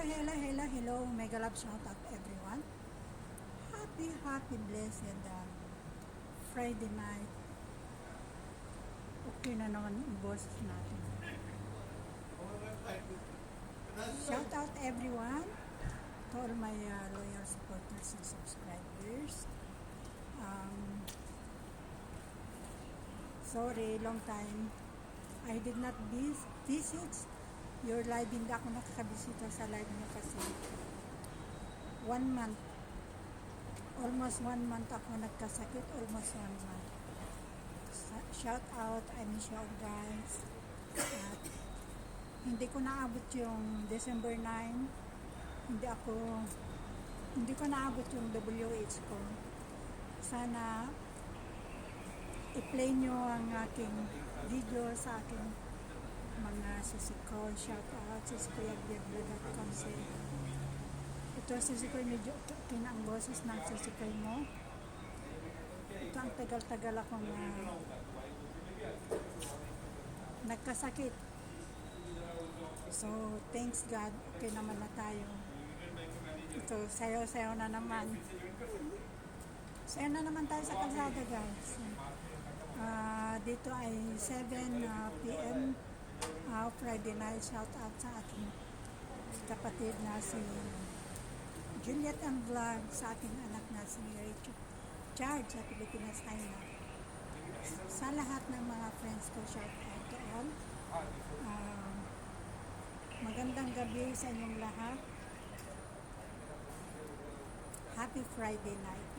Hello. Mega love shout out everyone. Happy, blessed Friday night. Okay na naman ang boses natin. Shout out everyone to all my loyal supporters and subscribers. Sorry, long time. I did not visit your live. Hindi ako nakakabisita sa live niyo kasi 1 month. Almost 1 month ako nagkasakit. Almost 1 month. Shout out. I miss you all guys. At hindi ko naabot yung December 9. Hindi ko naabot yung WH ko. Sana i-play nyo ang aking video sa aking mga sisiko. Shout out sisikoyagbiablog.com. Ito sisikoy medyo kina ang boses ng sisikoy mo. Ito ang tagal-tagal akong nagkasakit. So thanks God, okay naman na tayo. Ito sayo-sayo na naman. Sayo na naman tayo sa kalsada guys. Dito ay 7 PM Friday night. Shout out sa aking kapatid na si Juliet and Vlog, sa aking anak na si Richard sa Pilipinas Thailand. Sa lahat ng mga friends ko, shout out to all. Magandang gabi sa inyong lahat. Happy Friday night.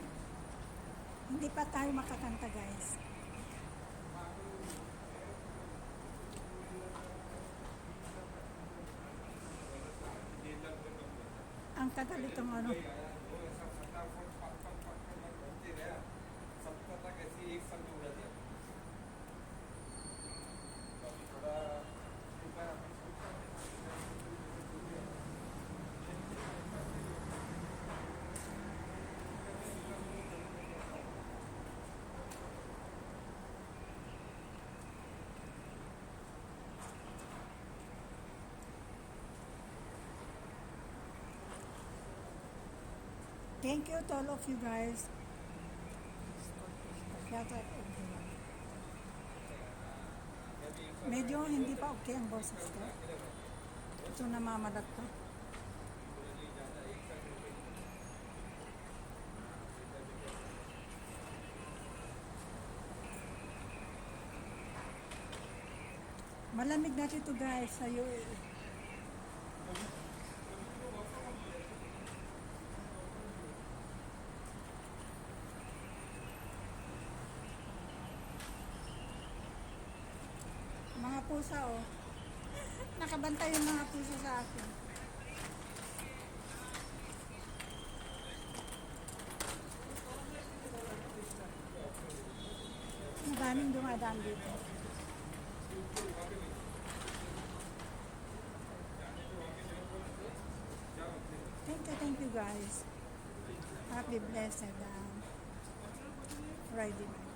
Hindi pa tayo makakanta guys. Ang tagal itong ano. Thank you to all of you guys. Shout out everyone. Medyo hindi pa okay ang boses ko. Ito namamalat ko. Malamig na dito guys sa UAE. Mga pusa oh. Nakabantay yung mga pusa sa akin. Madaming dumadaan dito. Thank you guys. Happy blessed Friday night.